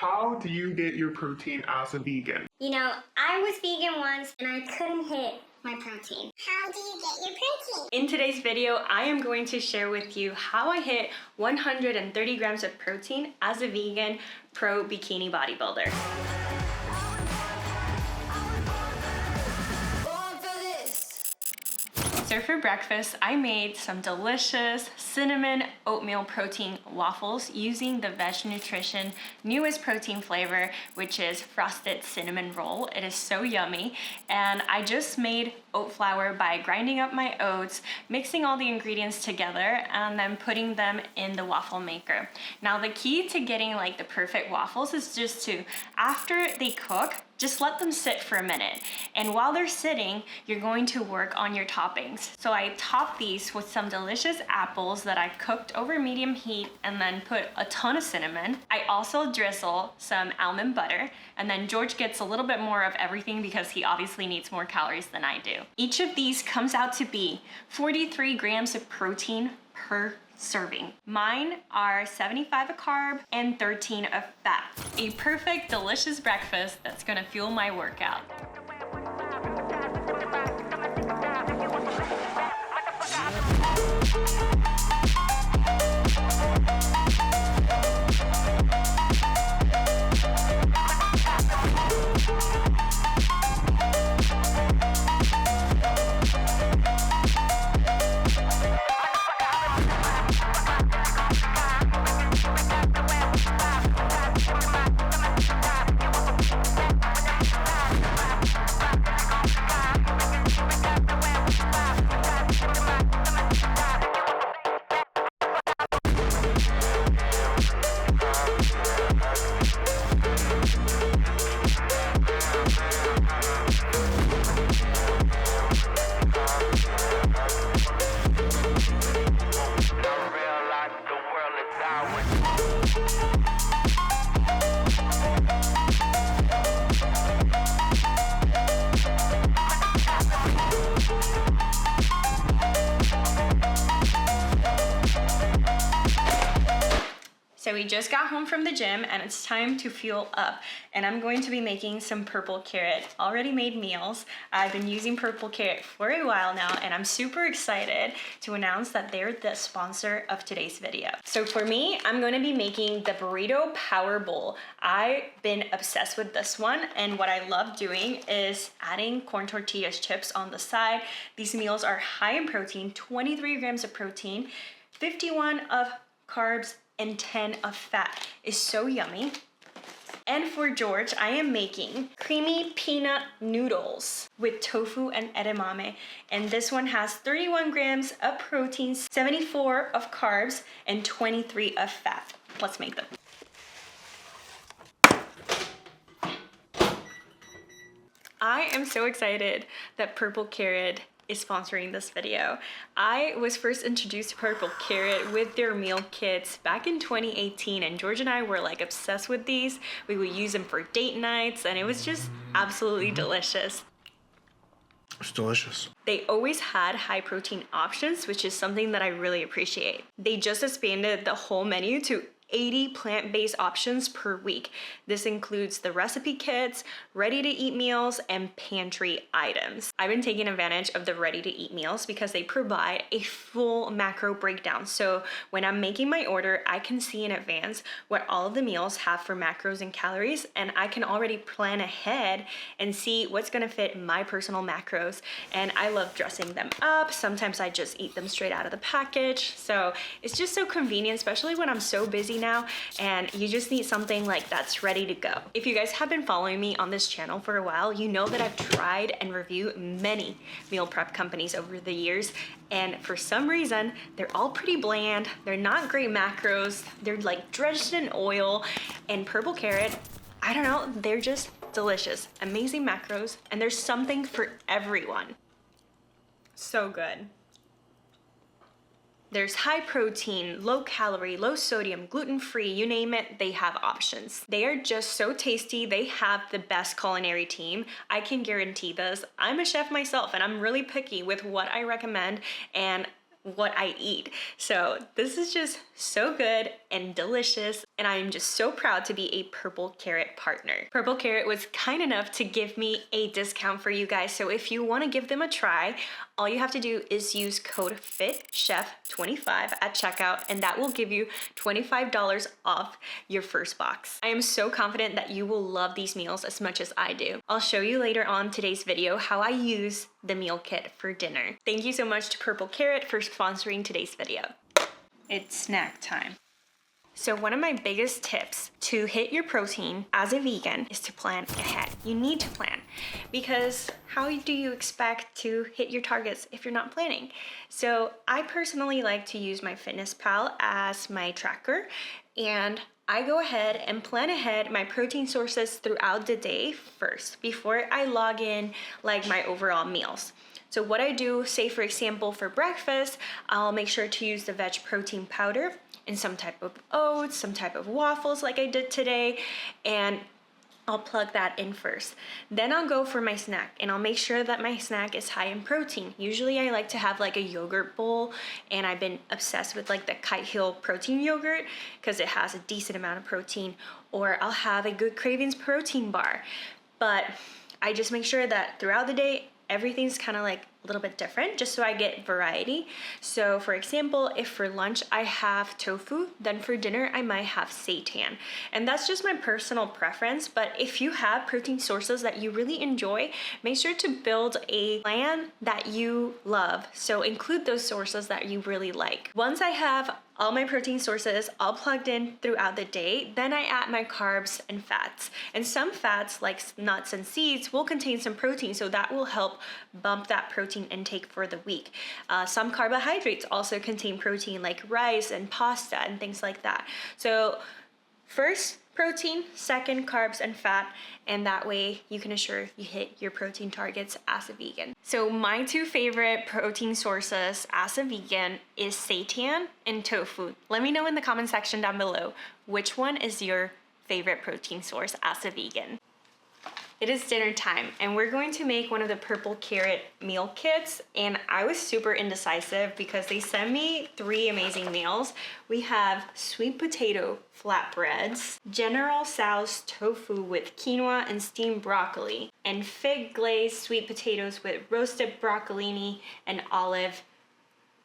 How do you get your protein as a vegan? You know, I was vegan once and I couldn't hit my protein. How do you get your protein? In today's video, I am going to share with you how I hit 130 grams of protein as a vegan pro bikini bodybuilder. So for breakfast, I made some delicious cinnamon oatmeal protein waffles using the Veg Nutrition newest protein flavor, which is frosted cinnamon roll. It is so yummy. And I just made oat flour by grinding up my oats, mixing all the ingredients together, and then putting them in the waffle maker. Now the key to getting like the perfect waffles is just to, after they cook, just let them sit for a minute. And while they're sitting, you're going to work on your toppings. So I top these with some delicious apples that I cooked over medium heat and then put a ton of cinnamon. I also drizzle some almond butter, and then George gets a little bit more of everything because he obviously needs more calories than I do. Each of these comes out to be 43 grams of protein per serving. Mine are 75 of carb and 13 of fat. A perfect, delicious breakfast that's gonna fuel my workout. So we just got home from the gym and it's time to fuel up. And I'm going to be making some purple carrot already made meals. I've been using purple carrot for a while now and I'm super excited to announce that they're the sponsor of today's video. So for me, I'm going to be making the burrito power bowl. I've been obsessed with this one, and what I love doing is adding corn tortillas chips on the side. These meals are high in protein, 23 grams of protein, 51 of carbs, and 10 of fat. Is so yummy. And for George, I am making creamy peanut noodles with tofu and edamame. And this one has 31 grams of protein, 74 of carbs, and 23 of fat. Let's make them. I am so excited that Purple Carrot is sponsoring this video. I was first introduced to Purple Carrot with their meal kits back in 2018, and George and I were like obsessed with these. We would use them for date nights and it was just absolutely delicious. It's delicious. They always had high protein options, which is something that I really appreciate. They just expanded the whole menu to 80 plant-based options per week. This includes the recipe kits, ready-to-eat meals, and pantry items. I've been taking advantage of the ready-to-eat meals because they provide a full macro breakdown. So when I'm making my order, I can see in advance what all of the meals have for macros and calories, and I can already plan ahead and see what's gonna fit my personal macros. And I love dressing them up. Sometimes I just eat them straight out of the package. So it's just so convenient, especially when I'm so busy now and you just need something like that's ready to go. If you guys have been following me on this channel for a while, you know that I've tried and reviewed many meal prep companies over the years, and for some reason they're all pretty bland. They're not great macros. They're like drenched in oil. And Purple Carrot, I don't know, they're just delicious, amazing macros, and there's something for everyone. So good. There's high protein, low calorie, low sodium, gluten-free, you name it, they have options. They are just so tasty. They have the best culinary team. I can guarantee this. I'm a chef myself and I'm really picky with what I recommend, and what I eat. So this is just so good and delicious, and I am just so proud to be a Purple Carrot partner. Purple Carrot was kind enough to give me a discount for you guys, so if you want to give them a try, all you have to do is use code FITCHEF25 at checkout, and that will give you $25 off your first box. I am so confident that you will love these meals as much as I do. I'll show you later on today's video how I use the meal kit for dinner. Thank you so much to Purple Carrot for sponsoring today's video. It's snack time. So one of my biggest tips to hit your protein as a vegan is to plan ahead. You need to plan, because how do you expect to hit your targets if you're not planning? So I personally like to use my MyFitnessPal as my tracker, and I go ahead and plan ahead my protein sources throughout the day first before I log in like my overall meals. So what I do, say for example for breakfast, I'll make sure to use the veg protein powder in some type of oats, some type of waffles like I did today, and I'll plug that in first. Then I'll go for my snack, and I'll make sure that my snack is high in protein. Usually I like to have like a yogurt bowl, and I've been obsessed with like the Kite Hill protein yogurt because it has a decent amount of protein, or I'll have a Good Cravings protein bar. But I just make sure that throughout the day, everything's kind of like a little bit different, just so I get variety. So for example, if for lunch I have tofu, then for dinner I might have seitan. And that's just my personal preference, but if you have protein sources that you really enjoy, make sure to build a plan that you love. So include those sources that you really like. Once I have all my protein sources all plugged in throughout the day, then I add my carbs and fats. And some fats, like nuts and seeds, will contain some protein, so that will help bump that protein intake for the week. Some carbohydrates also contain protein, like rice and pasta and things like that. So first protein, second carbs and fat, and that way you can assure you hit your protein targets as a vegan. So my two favorite protein sources as a vegan is seitan and tofu. Let me know in the comment section down below which one is your favorite protein source as a vegan. It is dinner time, and we're going to make one of the Purple Carrot meal kits, and I was super indecisive because they sent me 3 amazing meals. We have sweet potato flatbreads, General Tso's tofu with quinoa and steamed broccoli, and fig glazed sweet potatoes with roasted broccolini and olive,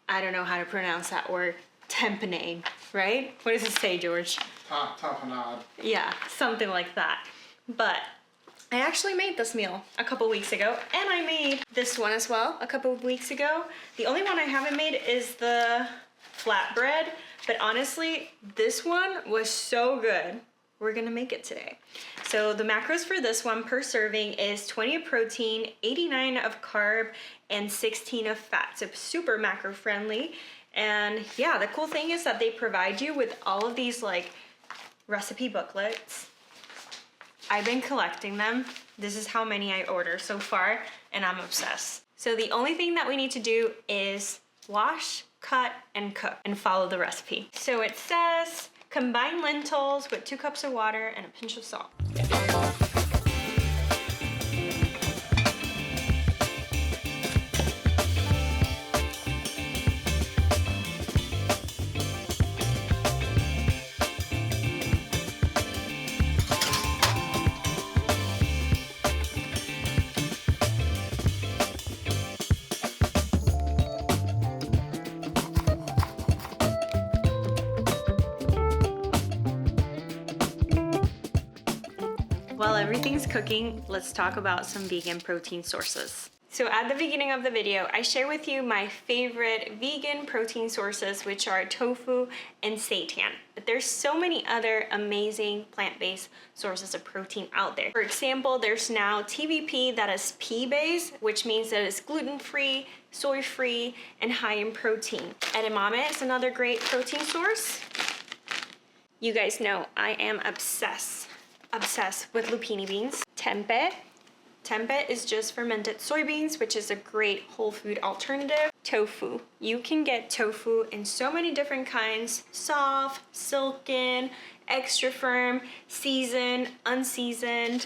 I don't know how to pronounce that word, tempeh, right? What does it say, George? Tapenade. Yeah, something like that. But I actually made this meal a couple weeks ago, and I made this one as well a couple of weeks ago. The only one I haven't made is the flatbread, but honestly, this one was so good. We're gonna make it today. So the macros for this one per serving is 20 of protein, 89 of carb, and 16 of fat. So super macro friendly. And yeah, the cool thing is that they provide you with all of these like recipe booklets. I've been collecting them. This is how many I order so far, and I'm obsessed. So the only thing that we need to do is wash, cut, and cook, and follow the recipe. So it says, combine lentils with 2 cups of water and a pinch of salt. While everything's cooking, let's talk about some vegan protein sources. So at the beginning of the video, I share with you my favorite vegan protein sources, which are tofu and seitan. But there's so many other amazing plant-based sources of protein out there. For example, there's now TVP that is pea-based, which means that it's gluten-free, soy-free, and high in protein. Edamame is another great protein source. You guys know I am obsessed with lupini beans. Tempeh. Tempeh is just fermented soybeans, which is a great whole food alternative. Tofu. You can get tofu in so many different kinds: soft, silken, extra firm, seasoned, unseasoned,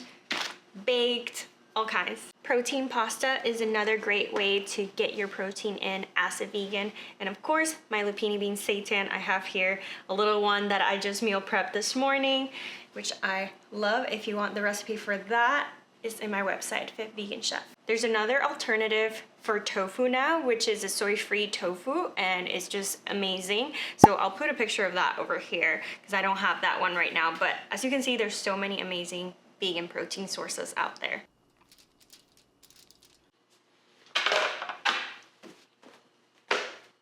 baked, all kinds. Protein pasta is another great way to get your protein in as a vegan. And of course, my lupini bean seitan. I have here a little one that I just meal prepped this morning, which I love. If you want the recipe for that, it's in my website, Fit Vegan Chef. There's another alternative for tofu now, which is a soy-free tofu, and it's just amazing. So I'll put a picture of that over here because I don't have that one right now. But as you can see, there's so many amazing vegan protein sources out there.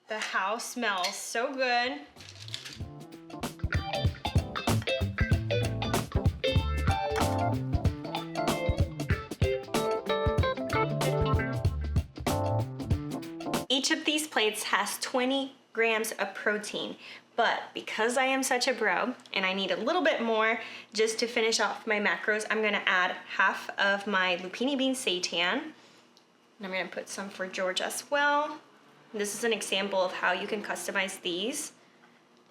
The house smells so good. Each of these plates has 20 grams of protein, but because I am such a bro and I need a little bit more just to finish off my macros, I'm gonna add half of my lupini bean seitan. And I'm gonna put some for George as well. This is an example of how you can customize these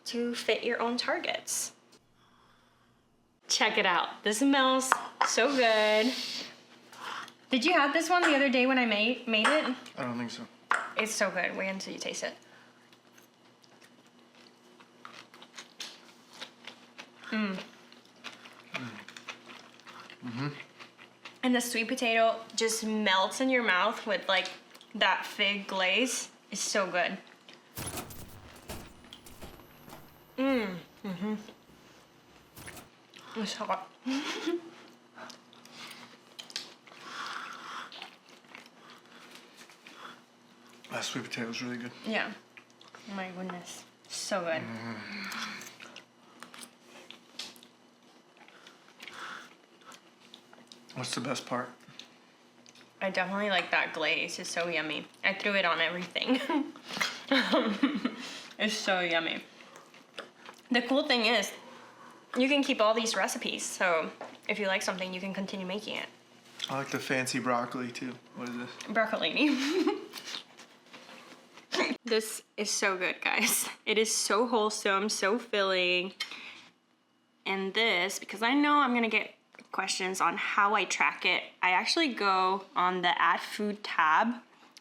to fit your own targets. Check it out. This smells so good. Did you have this one the other day when I made it? I don't think so. It's so good. Wait until you taste it. And the sweet potato just melts in your mouth with like that fig glaze. It's so good. It's hot. That sweet potato is really good. Yeah. Oh my goodness. So good. What's the best part? I definitely like that glaze. It's so yummy. I threw it on everything. It's so yummy. The cool thing is, you can keep all these recipes. So if you like something, you can continue making it. I like the fancy broccoli too. What is this? Broccolini. This is so good, guys. It is so wholesome, so filling. And this, because I know I'm gonna get questions on how I track it, I actually go on the Add Food tab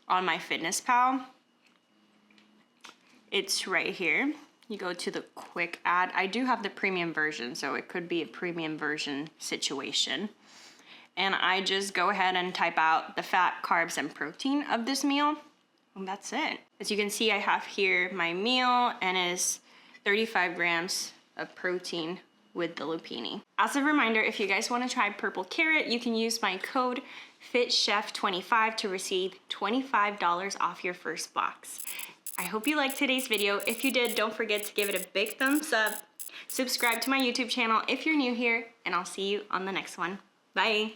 on my FitnessPal. It's right here. You go to the quick add. I do have the premium version, so it could be a premium version situation. And I just go ahead and type out the fat, carbs, and protein of this meal. And that's it. As you can see, I have here my meal, and it is 35 grams of protein with the lupini. As a reminder, if you guys want to try purple carrot, you can use my code FITCHEF25 to receive $25 off your first box. I hope you liked today's video. If you did, don't forget to give it a big thumbs up. Subscribe to my YouTube channel if you're new here, and I'll see you on the next one. Bye.